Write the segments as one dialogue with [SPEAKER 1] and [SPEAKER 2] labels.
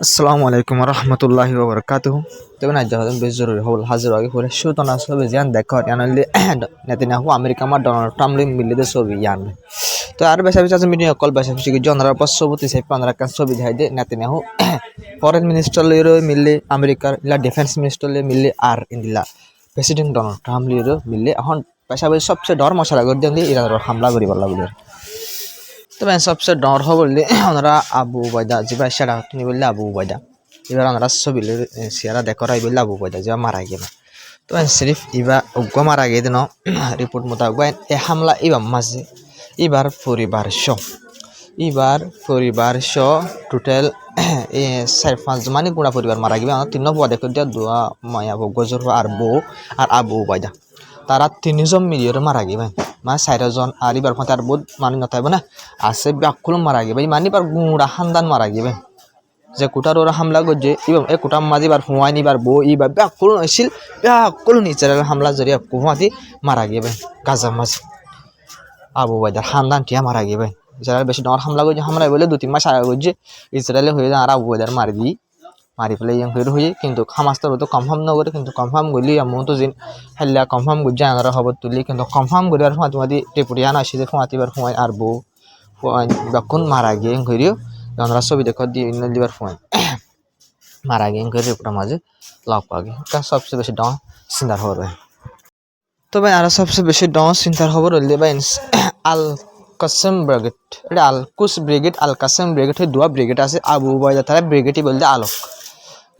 [SPEAKER 1] আসসালামু আলাইকুম রহমতুল্লাহি ওবরাকাতুহু তবে না জাহাজ বেশ জরুরি হল হাজির আগে করে সুতনা সবে জান দেখো ইয়ানলি নেতানিয়াহু আমেরিকা মা ডোনাল্ড ট্রাম্প লিম মিলে দে ছবি ইয়ান তো আর বেশা বেশা মিডিয়া কল বেশা বেশি জনরা পাস সবতি সাই 15 কান ছবি দেখাই দে নেতানিয়াহু ফরেন মিনিস্টার লিরো মিলে আমেরিকার ইলা ডিফেন্স মিনিস্টার লে মিলে আর ইন্দিলা প্রেসিডেন্ট ডোনাল্ড ট্রাম্প লিরো মিলে এখন বেশা বেশি সবচেয়ে ডর মশলা করে দেন ইরানের হামলা করি বলা বলে তবে সবচেয়ে ডর হব বললে ওনারা আবু উবাইদা যেবা সেরা তুমি বললে আবু উবাইদা এবার ওনারা ছবি সিয়ারা দেখরাই বললে আবু উবাইদা যেবা মারা গেল তো সিরিফ ইবা উগ্র মারা গিয়ে দিন রিপোর্ট মোতাবেক এ হামলা এবার মাঝে এবার পরিবার টোটাল 4-5 মানে গুণা পরিবার মারা গেবে আমার 3 বুয়া দেখো দিয়া দোয়া মায়া গজর আর বউ আর আবু উবাইদা তারা 3জন মিলিয়ে মারা গেবে মানে 4জন আর এবার আর বহুত মানে নথাইব না আছে ব্যাকুল মারা গেবে মানে এবার গুড়া হান্দান মারা গেবে যে কোটার ওরা হামলা করছে এবং এ কোটার মাঝে এবার হুঁয়াই নিবার বউ এবার ব্যাকুল আসছিল ব্যাকুল নিচের হামলা জড়িয়ে কুমাতি মারা গেবে গাজার মাঝে আবু উবাইদার হান্দান টিয়া মারা গেবে ইসরায়েল বেশি ডর হামলা করছে হামলা বলে 2-3 মাস আগে করছে ইসরায়েলে হয়ে যায় আর আবু উবাইদার মারি ফেলে ইয়াং হয়ে কিন্তু হামাস তো কনফার্ম না করে কিন্তু কনফার্ম করলি এমন তো জিন হেল্লা কনফার্ম করছে আনারা খবর তুলি কিন্তু কনফার্ম করে আর ফাঁতি টেপুরিয়ান আসি যে ফাঁতিবার ফুঁয়াই আর বউ যখন মারা গিয়ে হইরিও আমরা ছবি দেখো দিবার ফুঁয়াই মারা গিয়ে করে রিপোর্টের মাঝে লাভ পাগে সবচেয়ে বেশি ডাউন চিন্তার খবর হয় তবে আর সবচেয়ে বেশি ডাউন চিন্তার খবর হইলে বা আল কাসেম ব্রিগেড এটা আল কুস ব্রিগেড আল কাসেম ব্রিগেড এই দুয়া ব্রিগেড আছে আবু উবাইদা তারা ব্রিগেডই বলতে আলোক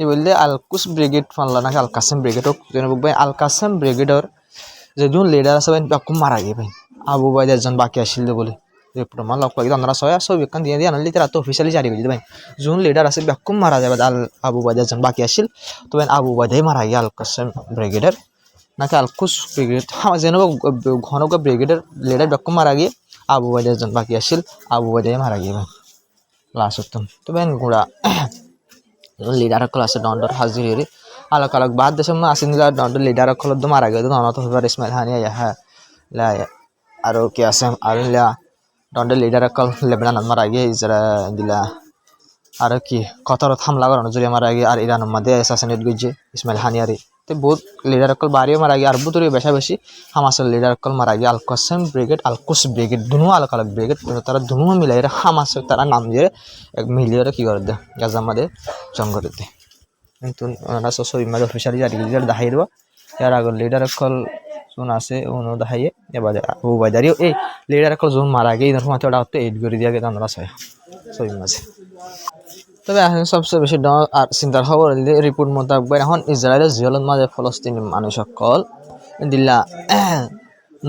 [SPEAKER 1] এই বললে আল কুস ব্রিগেড ফানলা নাকি আল কাসেম ব্রিগেড হোক যেন ভাই আল কাসেম ব্রিগেডর যে দুজন লিডার আছে খুব মারা গেবে আবু উবাইদা একজন বাকি আসছিল বলে রিপোর্ট মান লক পাই আমরা সব একখান দিয়ে আনলি তারা তো অফিসিয়ালি জারি করে ভাই যোন লিডার আছে খুব মারা যাবে আল আবু উবাইদা একজন বাকি আসছিল তো আবু উবাইদাই মারা গিয়ে আল কাসেম ব্রিগেডের নাকি আল কুস ব্রিগেড যেন ঘন ব্রিগেডের লিডার খুব মারা গিয়ে আবু উবাইদা একজন বাকি আসছিল আবু উবাইদাই মারা গিয়ে ভাই লাস্ট তো বেন গুড়া লিডার কল আছে ডন্ডর হাজির হয়ে আলোক আলোক বাদ দেশের আসেন ডন্ডর লিডার কল তো মারা গেছে তো হইবার ইসমাইল হানি হ্যাঁ আর কি আছে আর ডন্ডর লিডার কল লেবানন মারা গিয়ে ইসরা দিলা আর কি কতর হামলা করানো জুড়ে মারা গিয়ে আর ইরানের মধ্যে অ্যাসাসিনেট গেছে ইসমাইল হানিয়ারি তো বহুত লিডার কল বাড়িও মারা গিয়ে আর বুতরে বেশা বেশি হামাসের লিডার কল মারা গিয়ে আল কাসেম ব্রিগেড আল কুস ব্রিগেড দুনো আলোক আলোক ব্রিগেড তারা দুনো মিলাই হামাস তারা নাম দিয়ে মিলিয়ে কি করে দেয় গাজার মধ্যে জং করে দেয় কিন্তু ওনারা ছবি মাঝে অফিসারি জারি দেখাই দেবো এর আগের লিডার কল যোন আছে ওনো দেখাইয়ে এবার আবু উবাইদারিও এই লিডার কল যোন মারা গিয়ে ইনার মাঝে ওটা তো এইড করে দিয়ে গেছে আমরা ছবি মাঝে তবে এখন সবচেয়ে বেশি আর চিন্তার খবর রিপোর্ট মোতাবেক এখন ইসরায়েলের জিয়লত মাঝে ফলস্তিনি মানুষ সকল দিল্লা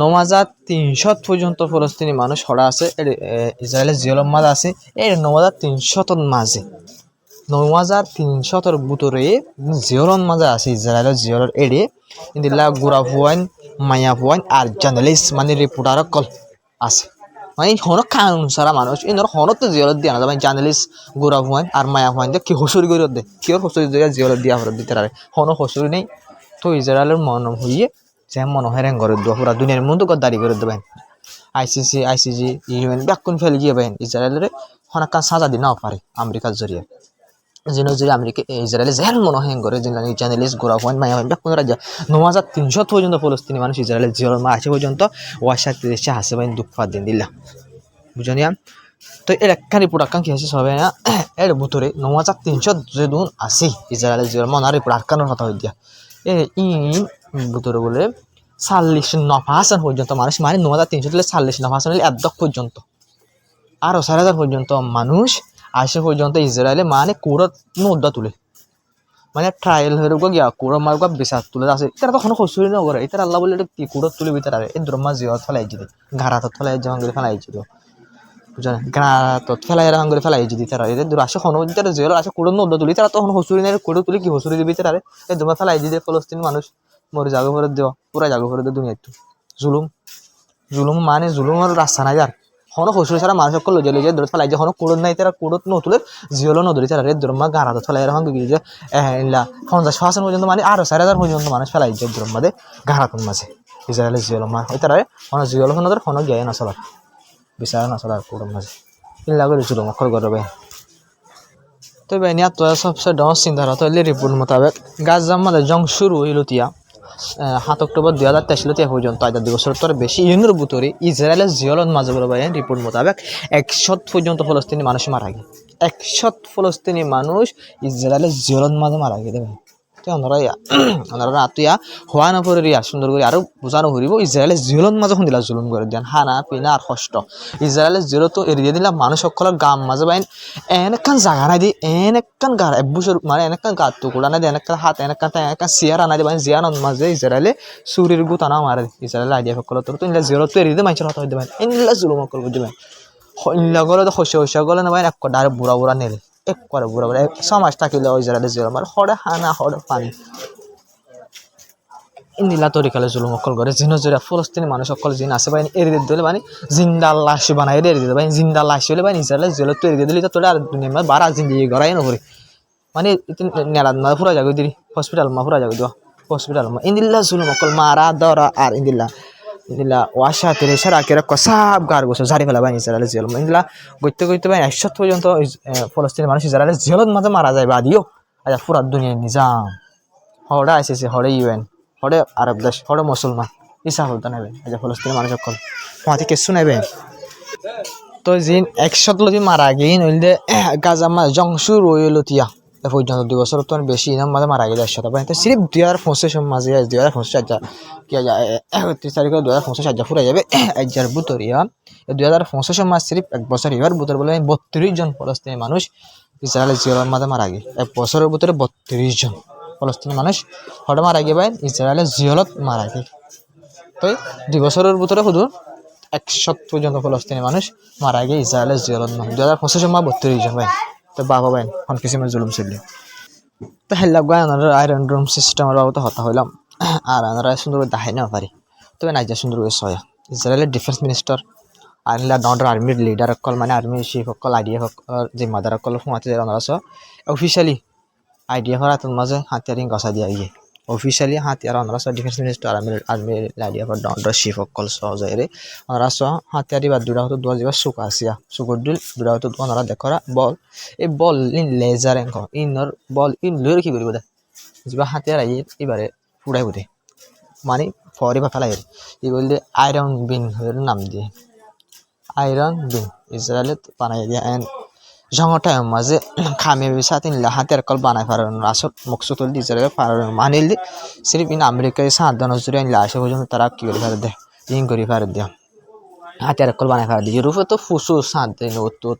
[SPEAKER 1] 9,300 পর্যন্ত ফলস্তিনি মানুষ হরা আছে ইসরায়েলের জিয়লত মাঝে আছে এই 9,300 মাঝে 9,300 ভিতরে জিয়লত মাঝে আছে ইসরায়েলের জিয়লত এড়ে দিল্লা গুড়া ফুয়াইন মায়া ফুয়াইন আর জার্নালিস্ট মানে রিপোর্টার কল আছে মানে হনক কানুন সারা মানুষ এই ধর হনত তো জিয়লত দিয়া না জার্নালিস্ট গোরা হুয়াইন আর মায়া হুয়াইন কি হসুরি করে দে কিয়র হসুরি দিয়ে জিয়লত দিয়া হরত দিতে পারে হন হসুরি নেই তো ইসরায়েলের মন হইয়ে যে মনে হয় র্যাং করে দেওয়া পুরা দুনিয়ার মধ্যে দাঁড়ি করে দেবেন আইসিজি ইউএন ব্যাকুন ফেলে গিয়ে বেন ইসরায়েলের হনাকা সাজা দি নাও পারে আমেরিকার জরিয়ে যেন যদি আমেরিকা ইসরায়েলে যেন মনে হয় করে জার্নালিস্ট গোরা হুয়াইন মায়া হুয়াইন ব্যাকুন রাজ্য 9,300 পর্যন্ত ফলস্তিনি মানুষ ইসরায়েলের জিয়লত মা আছে পর্যন্ত ওয়াশাতে দেশে হাসে বাইন দুঃখ দিন দিলা বুঝনিয়া তো এর একখানি পুরাক্কান কি আছে সবাই না এর ভিতরে 9,300 যে দুন আছে ইসরায়েলের জিয়ল মনার পুরা আটকানোর কথা হই দিয়া ভিতরে বলে 49% পর্যন্ত মানুষ মানে 9,300 থেকে 49% একদক পর্যন্ত আর 4,000 পর্যন্ত মানুষ আসে পর্যন্ত ইসরায়েলে মানে কোরত মুদ্রা তুলে মানে ট্রায়াল হয়ে গিয়া কোরত মার্গ বিচার তুলে আছে তারা তখন খসুরি না করে এটা আল্লাহ বলে কি কোরত তুলে ভিতরে এই দ্রম্মা জিয়ত ফেলাই দিতে ঘাড়াত ফেলাই জঙ্গল করে ফেলাই দিত বুঝলেন গাত ফেলাই করে ফেলাই যদি তারা এদের দূর আসে হন তারা জেল আসে কোড় নদ্দা তুলি তারা তখন হসুরি নেই কোড়ে তুলি কি হসুরি দিবি তারা এই তোমার ফেলাই দিতে ফলস্তিন মানুষ মরে জাগো করে দেওয়া পুরা জাগো করে দেওয়া দুনিয়া একটু জুলুম মানে জুলুমের রাস্তা নাই আর হন হসুরি ছাড়া মানুষ সকল লজে লজে দূরত ফেলাই যে হন কোড় নাই তারা কোড়ত নতুলে জিওলো নদী তারা রে দূরমা গাড়াত ফেলাই এরকম গিয়ে যে 50% পর্যন্ত মানে 4,000 পর্যন্ত মানুষ ফেলাই যে দূরমাদে গাড়াতন মাঝে ইসরায়েলের জিওলো মা ওই তারা হন জিওলো হনদের হন গিয়ে না চলার বিচার না চলার কোড় মাঝে ইল্লা করে জুলুম অক্ষর করবে তো तो बेनिया तो सबसे डॉस सिंधर तो ले रिपोर्ट मुताबिक गाजा मादे जंग शुरू হইলো তিয়া 7 অক্টোবর 2023 তে পর্যন্ত আজ 2 বছর তোর বেশি ইউনের ভিতরে ইসরায়েলের জিয়লন মাঝে বড় ভাই রিপোর্ট মোতাবেক 100 পর্যন্ত ফলস্তিনি মানুষ মারা গেছে 100 ফলস্তিনি মানুষ ইসরায়েলের জিয়লন মাঝে মারা গেছে তো ওনারা আতুয়া হওয়া না পরে রিয়া সুন্দর করে আরো বোঝানো হইব ইসরায়েলের জিয়লন মাঝে দিলা জুলুম করে দেন হানা পিনা আর কষ্ট ইসরায়েলের জিয়ল তো এড়িয়ে দিলাম মানুষ সকলের গাম মাঝে বাইন এনেকান জায়গা নাই দি এনেকান গার এবছর মানে এনেকান গার টুকুরা নাই দি এনেকান হাত এনেকান সিয়ার আনাই দি বাইন জিয়ান মাঝে ইসরায়েলে সুরির গুতানা মারে ইসরায়েল আইডিয়া সকল তো ইনলা জিয়ল তো এড়িয়ে দি মানুষের হতা হইতে বাইন ইনলা জুলুম সকল বুঝতে বাইন ইনলা গলে তো খসে গলে না বাইন এক ডাইরে বুড়া বুড়া নেলে এক করে বুড়া বুড়া সমাজ থাকিলে ইসরায়েলের জিয়ল মার হড়ে হানা হড়ে পানি ইন্দিলা তরিকালে জুলুম অকল করে জিন জোড়া ফলস্তিনি মানুষ সকল জিন আছে বাইন এড়িয়ে দিলে মানে জিন্দা লাশ বানাই এড়িয়ে দিলে বাইন জিন্দা লাশ হলে বাইন ইসরায়েল জেল তো এড়িয়ে দিলে তোরা আর দুনিয়া মানে বারা জিন্দিগি গড়াই নকরি মানে নেলাদ মা ফুরা যাগো দিলি হসপিটাল মা ফুরা যাগো দিও হসপিটাল মা ইন্দিলা জুলুম অকল মারা দরা আর ইন্দিলা ওয়াশা তেরে সারা কেরা কসাব গার গোছ ঝাড়ি ফেলা বাইন ইসরায়েল জেল ইন্দিলা গইতে বাইন 100 পর্যন্ত ফলস্তিনি মানুষ ইসরায়েল জেলত মাঝে মারা যায় বাদিও আজ পুরা দুনিয়া নিজাম হড়া আইসিসি হড়ে ইউএন হড়ে আরব দেশ হড়ে মুসলমান ইসা হলতা নেবে এই ফলস্তিনি মানুষ সকল মাটি কিছু নেবে তো জিন 100 লদি মারা গিয়ে নইলে গাজা মা জংশু রইল তিয়া এ পর্যন্ত 2 বছর তো বেশি ইনাম মাঝে মারা গেছে 100 বাইন তো সিরিফ 2025 মাঝে 2025 কি যায় 31 তারিখে 2025 ফুরা যাবে আইজার বুতরিয়া 2025 মাস সিরিফ এক বছর এবার বুতর বলে 32 জন ফলস্তিনি মানুষ ইসরায়েলের জিয়রের মাঝে মারা গেছে এক বছরের ভিতরে 32 জন ফলস্তিনি মানুষ হঠাৎ মারা গিয়ে বাইন ইসরায়েলের জিয়লত মারা গিয়ে তো 2 বছরের ভিতরে শুধু 100 পর্যন্ত ফলস্তিনি মানুষ মারা গিয়ে ইসরায়েলের জিয়লত 2025 মাস 32 জন বাইন তো বাবা বাইন কোন কিসিমের জুলুম ছিল তো হেল্লা গায় আনার আয়রন ড্রোম সিস্টেমের বাবদ হতা হইলাম আর আনারা সুন্দর দেখাই না পারি তবে নাইজা সুন্দর সয়া ইসরায়েলের ডিফেন্স মিনিস্টার আইনলা নর্ডার আর্মির লিডার অকল মানে আর্মি চিফ অকল আইডিয়া যে মাদার অকল ফুমাতে যায় ওনারা অফিসিয়ালি আইডিয়া করা তোর মাঝে হাতিয়ারিং গসা দিয়া গিয়ে অফিসিয়ালি হাতিয়ার ওনারা ডিফেন্স মিনিস্টার আর্মির আইডিয়া করা নর্ডার চিফ অকল সহজে ওনারা হাতিয়ারি বা দুটা হতো দুয়া যাবা চুক আসিয়া চুকুর দিল দুটা হতো ওনারা দেখরা বল এই বল ইন লেজার এঙ্ক ইনর বল ইন লইর কি করিব দে যা হাতিয়ার আই এবারে ফুড়াই বুদে মানে ফরে বা ফেলাই এই বললে আয়রন বিন নাম দিয়ে আয়রন বিন ইসরায়েলে বানাই দিয়া এন্ড জঙ্গটায় মাঝে খামে সাথে হাতের কল বানাই পারেন আসল মকসুদুল ইসরায়েল পারেন মানিল সিরিফ ইন আমেরিকায় 7 জন জুড়ে আসে পর্যন্ত তারা কি করে পারে দেয় ইন করে পারে দেয় হাতের কল বানাই পারে দিয়ে ইউরোপে তো ফুসু 7 দিন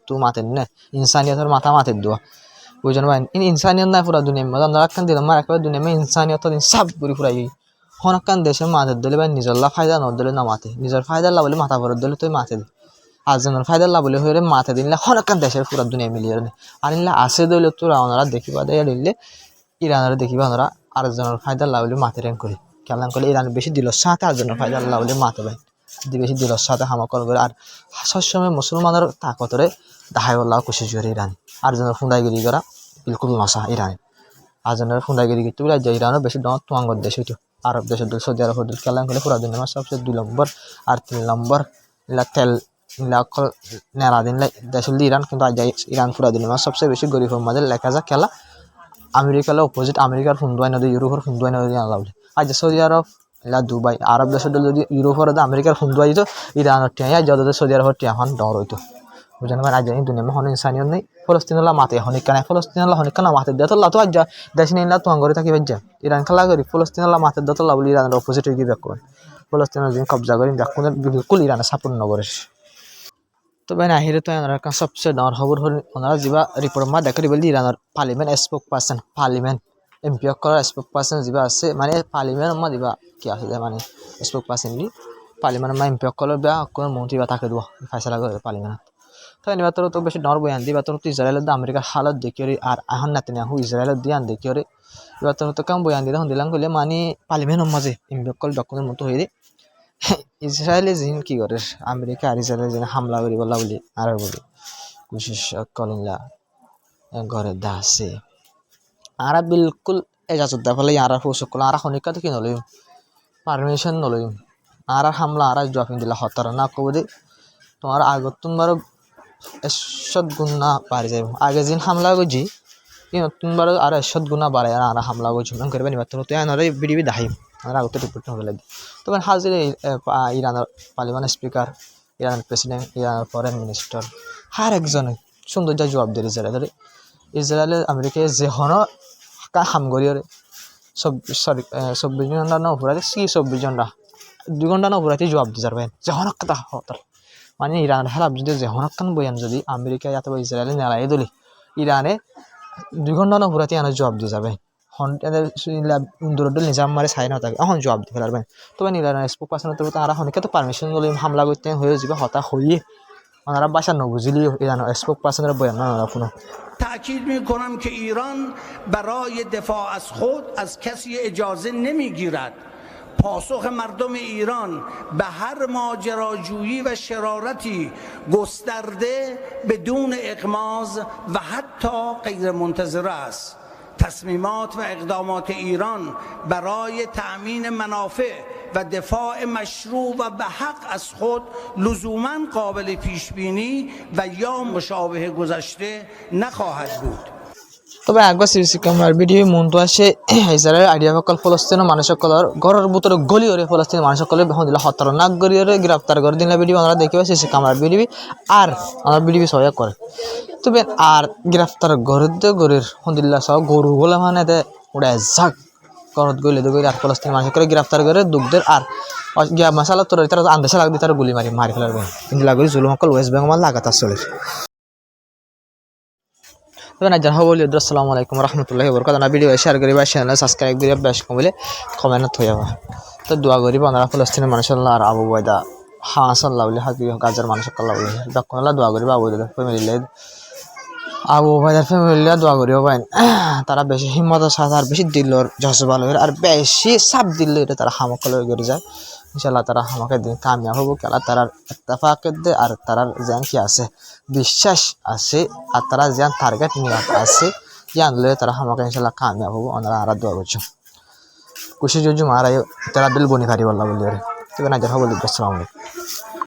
[SPEAKER 1] তো মাতেন না ইনসানিয়তের মাথা মাথে দেওয়া বুঝলেন ভাই ইনসানিয়ত নাই পুরা দুনিয়া মধ্যে আমরা কান দিলাম মার একবার দুনিয়া মধ্যে ইনসানিয়ত দিন সব ঘুরি ফুরাই হনকান দেশে মাথে দিলে ভাই নিজের ফায়দা ন দিলে না মাথে নিজের ফায়দা লাভ বলে মাথা ভরে দিলে তুই মাথে দি আজনের ফায়দা লাভ বলে হয়ে মাথা দিলে হনকান দেশের পুরা দুনিয়া মিলিয়ে আর নিলে আসে দিলে তোরা ওনারা দেখিবা দেয় দিলে ইরানের দেখিবা ওনারা আরেকজনের ফায়দা লাভ বলে মাথে র্যাঙ্ক করি কেমন করলে ইরান বেশি দিল সাথে আরেকজনের ফায়দা লাভ বলে মাথে ভাই বেশি দিল সাথে হামাকল করে আর সবসময় মুসলমানের তাকতরে দাহাই বল্লাহ কুশি জোরে ইরান আরেকজনের ফুন্দাইগিরি করা বিলকুল নশা ইরানে আরেকজনের ফুন্দাইগিরি করতে বলে ইরানও বেশি ডর তোয়াঙ্গর দেশ হইতো আরব দেশের দল সৌদি আরব দল কেমন করলে পুরা দুনিয়া সবচেয়ে 2 নম্বর আর 3 নম্বর তেল অকল নেড়া দিন দেশের ইরান কিন্তু আজ ইরান পুরা দুনিয়া সবচেয়ে বেশি গরিবের মাঝে লেখা যা খেলা আমেরিকার অপোজিট আমেরিকার ফুন্দুয়াই নদী ইউরোপের ফুন্দুয়াই নদী আলাবলে আজ সৌদি আরব ইলা দুবাই আরব দেশের যদি ইউরোপের আমেরিকার ফুন্দুয়াই দিত ইরানের টিয়া যত সৌদি আরবের টিয়া এখন ডর হইতো বুঝলেন ভাই আজ দুনিয়া হন ইনসানিয়ত নেই ফলস্তিনলা মাতে হনিকানে ফলস্তিনলা হনিকানা মাতে দেতলা তো আজ দেশ নিলা তো আঙ্গরে থাকি বাজ্জা ইরান খেলা করি ফলস্তিনলা মাতে দেতলা বলি ইরানের অপোজিট হয়ে গিয়ে বেকুন ফলস্তিনের দিন কবজা করি বেকুন বিলকুল ইরানে সাপোর্ট নগরে তো ভাই নাহিরে তো এনার সবচেয়ে ডাঙর খবর হল ওনারা যা রিপোর্ট মা দেখি বলি ইরানের parliament spoke person parliament MP করার স্পোক পার্সন যা আছে মানে পার্লিমেন্ট মা দিবা কি আছে মানে স্পোক পার্সন দি পার্লিমেন্ট মা এমপি করার বা কোনো মন্ত্রী বা থাকে দেওয়া ফয়সালা করে পার্লিমেন্ট তো এনে বাতর তো বেশি ডর বয়ান দি বাতর তো ইসরায়েলের আমেরিকার হালত দেখিওরি আর এখন নেতানিয়াহু ইসরায়েলের দিয়ান দেখিওরি এবার তো কেমন বয়ান দিলে দিলাম কইলে মানে পার্লিমেন্টের মাঝে এমপি কল ডকুমেন্ট মতো হয়ে ইসরায়েলে যিন কি করে আমেরিকা আর ইসরায়েলে যিনি হামলা করি বলা বলি আর বলি কুশিস কলিংলা ঘরে দাসে আর বিলকুল এজাজত দা ফলে আর ফুসক কল আর খনিকা তো কি নলইম পারমিশন নলইম আর হামলা আর জফিং দিলা হতার না কব দে তোমার আগত তোমার 100 গুণ না পারি যাইব আগে যিন হামলা করছি ই নতুনবার আর 100 গুণা বাড়ায় আর হামলা করছিল করবে নিবার তো আনারে বিডিবি দাহিম আর আগতে রিপোর্ট হবে লাগে তবে হাজির ইরানের পার্লামেন্ট স্পিকার ইরানের প্রেসিডেন্ট ইরানের ফরেন মিনিস্টার হার একজনে সুন্দর যা জবাব দিয়ে ইসরায়েলের ইসরায়েলের আমেরিকায় যে হন হামগরিয়রে 24 ঘন্টা না উপরাতে 24 ঘন্টা 2 ঘন্টা না উপরাতে জবাব দিয়ে যাবেন যে হনক কথা হতার মানে ইরানের হালাপ যদি যে হনকান বয়ান যদি আমেরিকা অথবা ইসরায়েলে নেলাই দলি ইরানে 2 ঘন্টা না উপরাতে আনার জবাব দিয়ে যাবে দূরদূর নিজাম মারে চাই না থাকে এখন জবাব দিয়ে ফেলারবেন তবে ইরানের স্পোক পার্সনের তবে তারা অনেকে তো পারমিশন বলে হামলা করতে হয়ে যাবে হতা হইয়ে ওনারা বাসা নবুঝিলি ইরানের স্পোক পার্সনের বয়ান না কোনো
[SPEAKER 2] تأکید می‌کنم که ایران برای دفاع از خود از کسی اجازه نمی‌گیرد پاسخ مردم ایران به هر ماجراجویی و شرارتی گسترده بدون اغماض و حتی غیر منتظره است تصمیمات و اقدامات ایران برای تأمین منافع و دفاع مشروع و به حق از خود لزوماً قابل پیش بینی و یا مشابه گذشته نخواهد بود.
[SPEAKER 1] তবে একবার সিসি ক্যামেরার ভিডিও মনটো আসে ইসরায়েলের আইডিয়া সকল ফলস্তিনের মানুষ সকলের ঘরের ভিতরে গলি ওরে ফলস্তিনের মানুষ সকলে এখন দিলে খতরনাক গড়ি ওরে গ্রেপ্তার করে দিলে ভিডিও আমরা দেখিবা সিসি ক্যামেরার ভিডিও আর আমার ভিডিও সহায় করে তবে আর গ্রেপ্তার গরের হন্দিল্লা সহ গরু বলে মানে ওটা ঝাক করত গলে গলি আর ফলস্তিনের মানুষ করে গ্রেপ্তার করে দুঃখদের আর গিয়া মশালা তোর তারা আন্দাজে লাগবে তারা গুলি মারি ফেলার কিন্তু লাগবে জুলুম সকল ওয়েস্ট বেঙ্গল লাগাতার চলে তবে না যারা বলি আসসালামু আলাইকুম রহমতুল্লাহি বরকাত না ভিডিও শেয়ার করিবা চ্যানেল সাবস্ক্রাইব করিবা বেশ কমলে কমেন্ট থই যাবা তো দোয়া করিবা আমরা ফলস্তিনের মানুষ আল্লাহ আর আবু বয়দা হাসাল্লাহ বলে হাকি গাজার মানুষ আল্লাহ বলে দক্কনলা দোয়া করিবা আবু বয়দা ফ্যামিলি আবু বয়দার ফ্যামিলি দোয়া করিবা ভাই তারা বেশি হিম্মত সাথে আর বেশি দিলর জজবা লয় আর বেশি সাপ দিল এটা তারা হামকল করে যায় ইনশাআল্লাহ তারা আমাকে দিন কামিয়াব হবো কেলা তারার ইত্তেফাকের দে আর তারার যেন কি আছে বিশ্বাস আছে আর তারা যেন টার্গেট নিয়ে আছে ইয়ান লয়ে তারা আমাকে ইনশাআল্লাহ কামিয়াব হবো ওনারা আর দোয়া করছো খুশি জুজু মারাই তারা দিল বনি পারি বললা বলি তবে না যারা বলি আসসালামু আলাইকুম